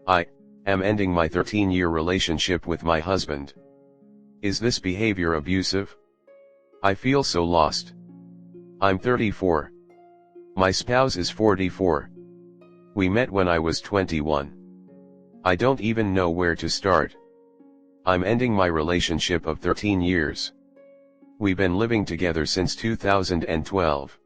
I am ending my 13-year relationship with my husband. Is this behavior abusive? I feel so lost. I'm 34. My spouse is 44. We met when I was 21. I don't even know where to start. I'm ending my relationship of 13 years. We've been living together since 2012.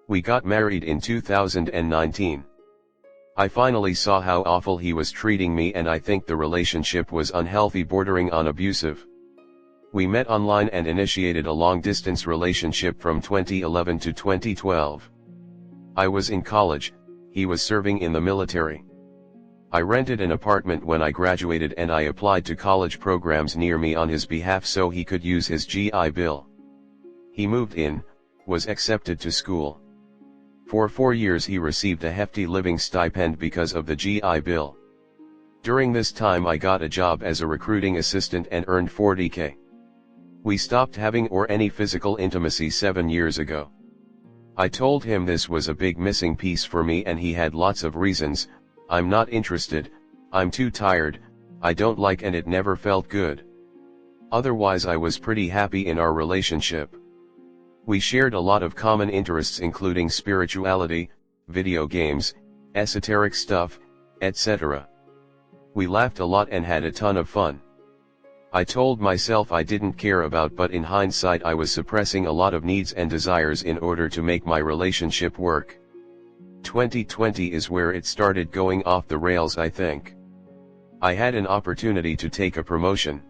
We got married in 2019. I finally saw how awful he was treating me, and I think the relationship was unhealthy, bordering on abusive. We met online and initiated a long-distance relationship from 2011 to 2012. I was in college, he was serving in the military. I rented an apartment when I graduated, and I applied to college programs near me on his behalf so he could use his GI Bill. He moved in, was accepted to school. For 4 years he received a hefty living stipend because of the GI Bill. During this time I got a job as a recruiting assistant and earned $40K. We stopped having any physical intimacy 7 years ago. I told him this was a big missing piece for me, and he had lots of reasons. I'm not interested, I'm too tired, I don't like, and it never felt good. Otherwise I was pretty happy in our relationship. We shared a lot of common interests, including spirituality, video games, esoteric stuff, etc. We laughed a lot and had a ton of fun. I told myself I didn't care about, but in hindsight I was suppressing a lot of needs and desires in order to make my relationship work. 2020 is where it started going off the rails, I think. I had an opportunity to take a promotion.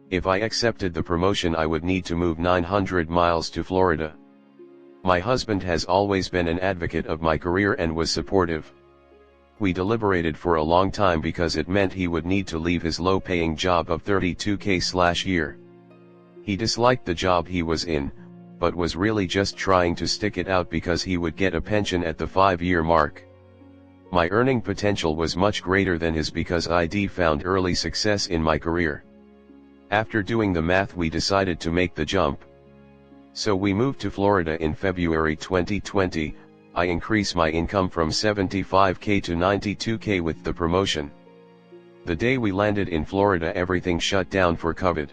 If I accepted the promotion I would need to move 900 miles to Florida. My husband has always been an advocate of my career and was supportive. We deliberated for a long time because it meant he would need to leave his low-paying job of $32K/year. He disliked the job he was in, but was really just trying to stick it out because he would get a pension at the 5-year mark. My earning potential was much greater than his because I'd found early success in my career. After doing the math we decided to make the jump. So we moved to Florida in February 2020, I increased my income from $75K to $92K with the promotion. The day we landed in Florida everything shut down for COVID.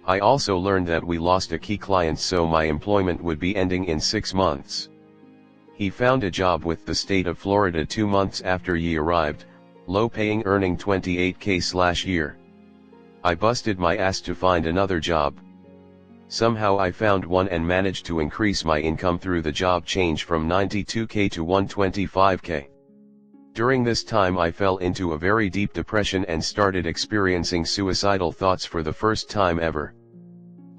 I also learned that we lost a key client, so my employment would be ending in 6 months. He found a job with the state of Florida 2 months after he arrived, low paying, earning $28K/year. I busted my ass to find another job. Somehow I found one and managed to increase my income through the job change from $92K to $125K. During this time I fell into a very deep depression and started experiencing suicidal thoughts for the first time ever.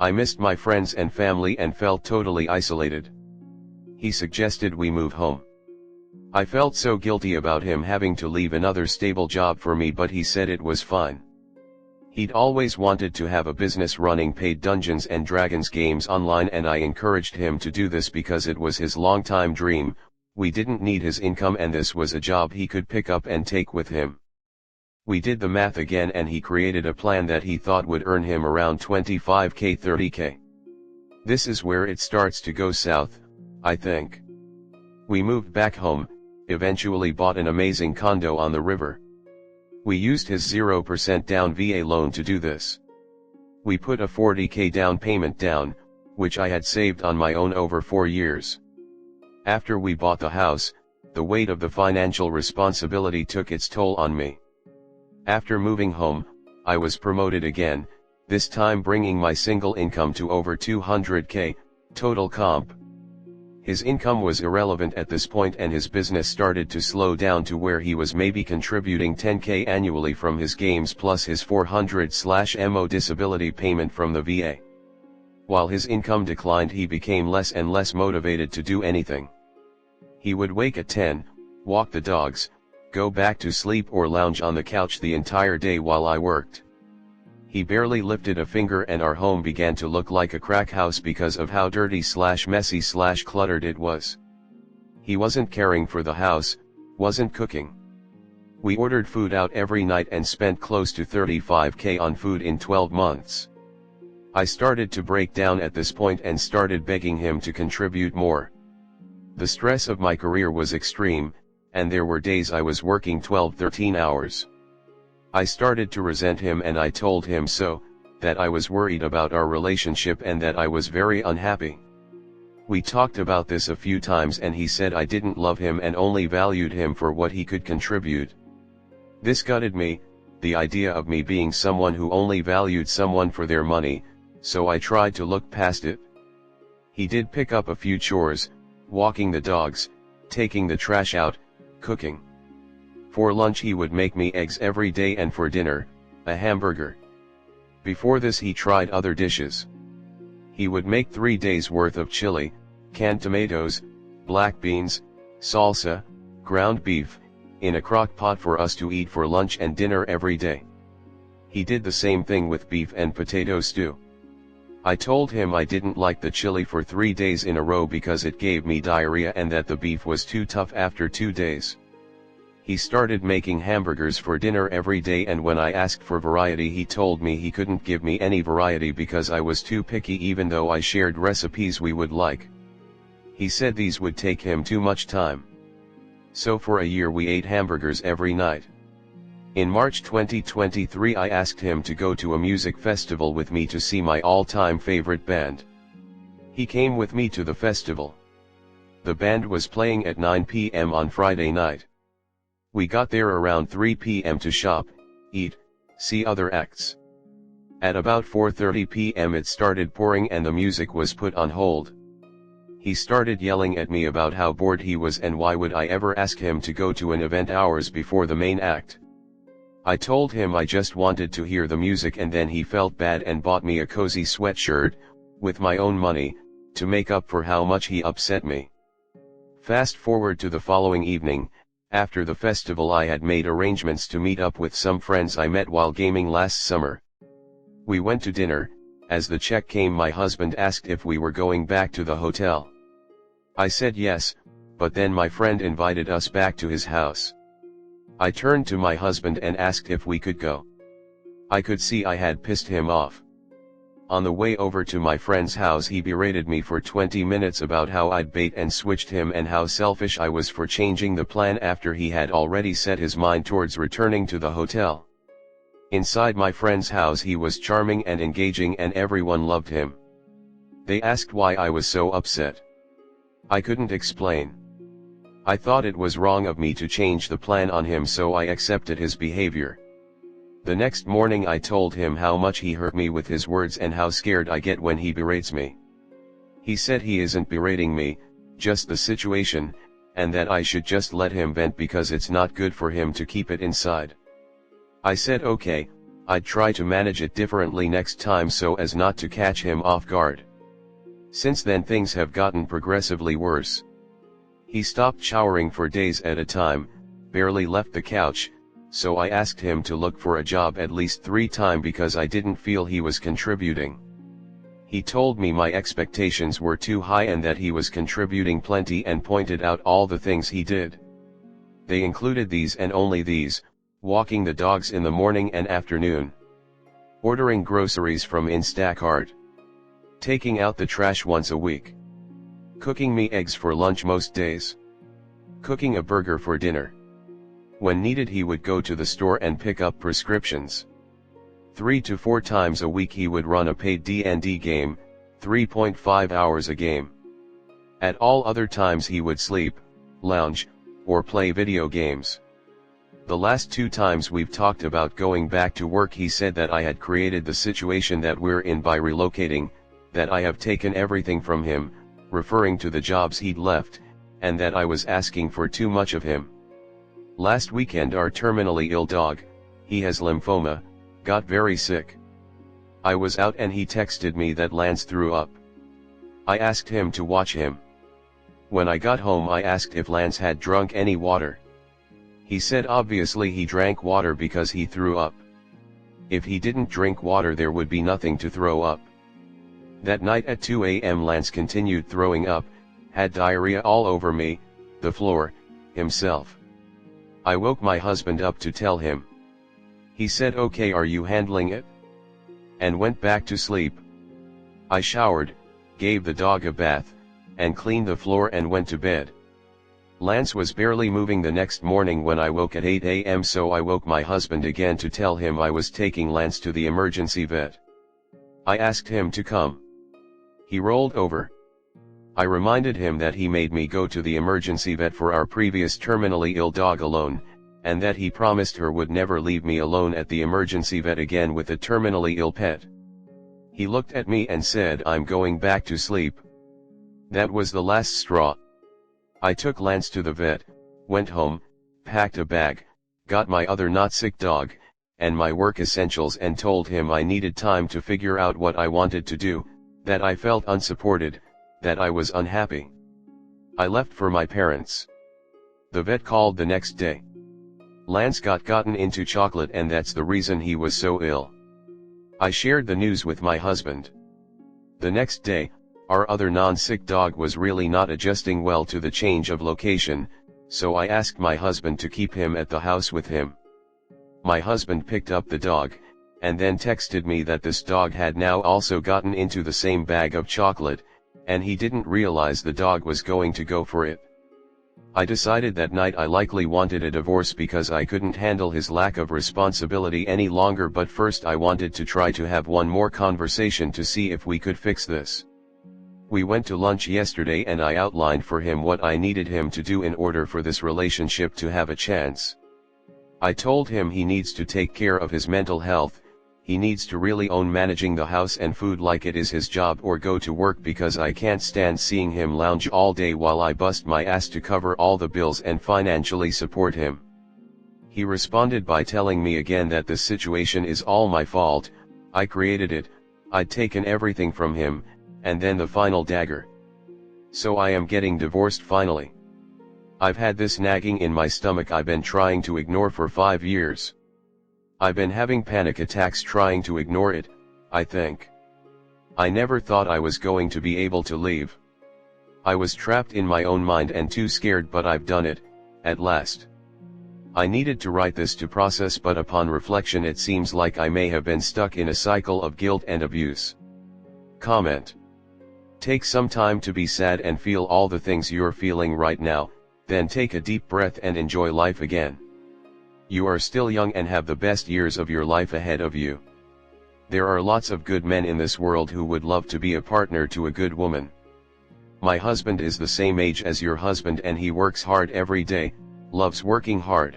I missed my friends and family and felt totally isolated. He suggested we move home. I felt so guilty about him having to leave another stable job for me, but he said it was fine. He'd always wanted to have a business running paid Dungeons and Dragons games online, and I encouraged him to do this because it was his longtime dream. We didn't need his income and this was a job he could pick up and take with him. We did the math again and he created a plan that he thought would earn him around $25K, $30K. This is where it starts to go south, I think. We moved back home, eventually bought an amazing condo on the river. We used his 0% down VA loan to do this. We put a $40K down payment down, which I had saved on my own over 4 years. After we bought the house, the weight of the financial responsibility took its toll on me. After moving home, I was promoted again, this time bringing my single income to over $200K, total comp. His income was irrelevant at this point and his business started to slow down to where he was maybe contributing $10K annually from his games plus his $400/MO disability payment from the VA. While his income declined, he became less and less motivated to do anything. He would wake at 10, walk the dogs, go back to sleep or lounge on the couch the entire day while I worked. He barely lifted a finger and our home began to look like a crack house because of how dirty/messy/cluttered it was. He wasn't caring for the house, wasn't cooking. We ordered food out every night and spent close to $35K on food in 12 months. I started to break down at this point and started begging him to contribute more. The stress of my career was extreme, and there were days I was working 12-13 hours. I started to resent him and I told him so, that I was worried about our relationship and that I was very unhappy. We talked about this a few times and he said I didn't love him and only valued him for what he could contribute. This gutted me, the idea of me being someone who only valued someone for their money, so I tried to look past it. He did pick up a few chores, walking the dogs, taking the trash out, cooking. For lunch he would make me eggs every day and for dinner, a hamburger. Before this he tried other dishes. He would make 3 days worth of chili, canned tomatoes, black beans, salsa, ground beef, in a crock pot for us to eat for lunch and dinner every day. He did the same thing with beef and potato stew. I told him I didn't like the chili for 3 days in a row because it gave me diarrhea and that the beef was too tough after 2 days. He started making hamburgers for dinner every day, and when I asked for variety he told me he couldn't give me any variety because I was too picky even though I shared recipes we would like. He said these would take him too much time. So for a year we ate hamburgers every night. In March 2023 I asked him to go to a music festival with me to see my all-time favorite band. He came with me to the festival. The band was playing at 9 p.m. on Friday night. We got there around 3 p.m. to shop, eat, see other acts. At about 4:30 p.m. it started pouring and the music was put on hold. He started yelling at me about how bored he was and why would I ever ask him to go to an event hours before the main act. I told him I just wanted to hear the music, and then he felt bad and bought me a cozy sweatshirt, with my own money, to make up for how much he upset me. Fast forward to the following evening. After the festival I had made arrangements to meet up with some friends I met while gaming last summer. We went to dinner. As the check came my husband asked if we were going back to the hotel. I said yes, but then my friend invited us back to his house. I turned to my husband and asked if we could go. I could see I had pissed him off. On the way over to my friend's house he berated me for 20 minutes about how I'd bait and switched him and how selfish I was for changing the plan after he had already set his mind towards returning to the hotel. Inside my friend's house he was charming and engaging and everyone loved him. They asked why I was so upset. I couldn't explain. I thought it was wrong of me to change the plan on him, so I accepted his behavior. The next morning I told him how much he hurt me with his words and how scared I get when he berates me. He said he isn't berating me, just the situation, and that I should just let him vent because it's not good for him to keep it inside. I said okay, I'd try to manage it differently next time so as not to catch him off guard. Since then things have gotten progressively worse. He stopped showering for days at a time, barely left the couch, so I asked him to look for a job at least 3 times because I didn't feel he was contributing. He told me my expectations were too high and that he was contributing plenty and pointed out all the things he did. They included these and only these: walking the dogs in the morning and afternoon, ordering groceries from Instacart, taking out the trash once a week, cooking me eggs for lunch most days, cooking a burger for dinner. When needed he would go to the store and pick up prescriptions. 3 to 4 times a week he would run a paid D&D game, 3.5 hours a game. At all other times he would sleep, lounge, or play video games. The last 2 times we've talked about going back to work he said that I had created the situation that we're in by relocating, that I have taken everything from him, referring to the jobs he'd left, and that I was asking for too much of him. Last weekend our terminally ill dog, he has lymphoma, got very sick. I was out and he texted me that Lance threw up. I asked him to watch him. When I got home I asked if Lance had drunk any water. He said obviously he drank water because he threw up. If he didn't drink water there would be nothing to throw up. That night at 2 a.m. Lance continued throwing up, had diarrhea all over me, the floor, himself. I woke my husband up to tell him. He said okay, are you handling it? And went back to sleep. I showered, gave the dog a bath, and cleaned the floor and went to bed. Lance was barely moving the next morning when I woke at 8 a.m. so I woke my husband again to tell him I was taking Lance to the emergency vet. I asked him to come. He rolled over. I reminded him that he made me go to the emergency vet for our previous terminally ill dog alone, and that he promised her would never leave me alone at the emergency vet again with a terminally ill pet. He looked at me and said, "I'm going back to sleep." That was the last straw. I took Lance to the vet, went home, packed a bag, got my other not sick dog, and my work essentials and told him I needed time to figure out what I wanted to do, that I felt unsupported, that I was unhappy. I left for my parents. The vet called the next day. Lance got gotten into chocolate and that's the reason he was so ill. I shared the news with my husband. The next day, our other non-sick dog was really not adjusting well to the change of location, so I asked my husband to keep him at the house with him. My husband picked up the dog, and then texted me that this dog had now also gotten into the same bag of chocolate, and he didn't realize the dog was going to go for it. I decided that night I likely wanted a divorce because I couldn't handle his lack of responsibility any longer, but first I wanted to try to have one more conversation to see if we could fix this. We went to lunch yesterday and I outlined for him what I needed him to do in order for this relationship to have a chance. I told him he needs to take care of his mental health, he needs to really own managing the house and food like it is his job or go to work because I can't stand seeing him lounge all day while I bust my ass to cover all the bills and financially support him. He responded by telling me again that this situation is all my fault, I created it, I'd taken everything from him, and then the final dagger. So I am getting divorced finally. I've had this nagging in my stomach I've been trying to ignore for 5 years. I've been having panic attacks trying to ignore it, I think. I never thought I was going to be able to leave. I was trapped in my own mind and too scared, but I've done it, at last. I needed to write this to process, but upon reflection it seems like I may have been stuck in a cycle of guilt and abuse. Comment. Take some time to be sad and feel all the things you're feeling right now, then take a deep breath and enjoy life again. You are still young and have the best years of your life ahead of you. There are lots of good men in this world who would love to be a partner to a good woman. My husband is the same age as your husband and he works hard every day, loves working hard.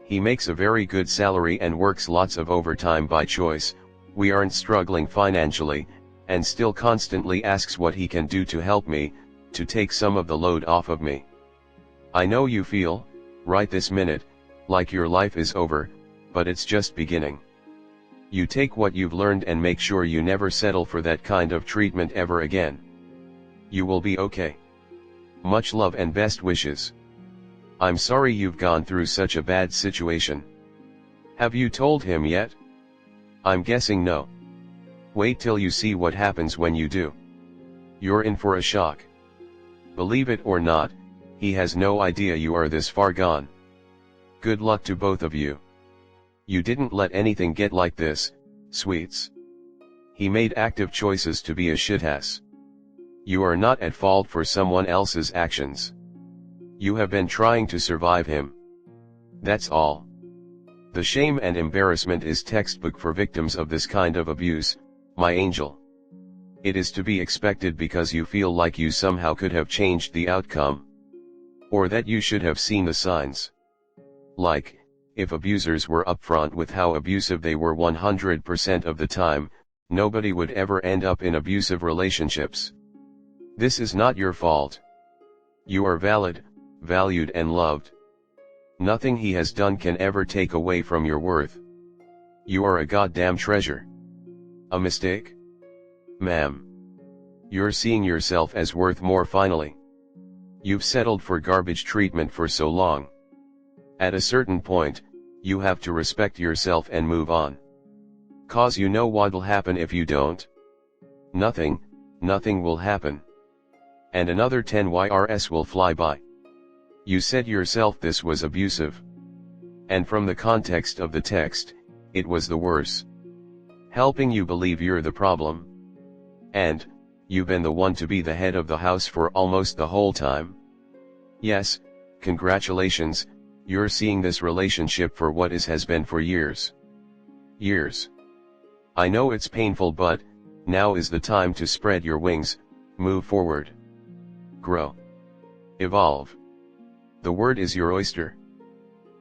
He makes a very good salary and works lots of overtime by choice. We aren't struggling financially, and still constantly asks what he can do to help me, to take some of the load off of me. I know you feel, right this minute, like your life is over, but it's just beginning. You take what you've learned and make sure you never settle for that kind of treatment ever again. You will be okay. Much love and best wishes. I'm sorry you've gone through such a bad situation. Have you told him yet? I'm guessing no. Wait till you see what happens when you do. You're in for a shock. Believe it or not, he has no idea you are this far gone. Good luck to both of you. You didn't let anything get like this, sweets. He made active choices to be a shitass. You are not at fault for someone else's actions. You have been trying to survive him. That's all. The shame and embarrassment is textbook for victims of this kind of abuse, my angel. It is to be expected because you feel like you somehow could have changed the outcome. Or that you should have seen the signs. Like, if abusers were upfront with how abusive they were 100% of the time, nobody would ever end up in abusive relationships. This is not your fault. You are valid, valued and loved. Nothing he has done can ever take away from your worth. You are a goddamn treasure. A mistake? Ma'am. You're seeing yourself as worth more finally. You've settled for garbage treatment for so long. At a certain point, you have to respect yourself and move on. 'Cause you know what'll happen if you don't? Nothing will happen. And another 10 years will fly by. You said yourself this was abusive. And from the context of the text, it was the worse. Helping you believe you're the problem. And, you've been the one to be the head of the house for almost the whole time. Yes, Congratulations, you're seeing this relationship for what it has been for years. Years. I know it's painful, but now is the time to spread your wings, move forward. Grow. Evolve. The word is your oyster.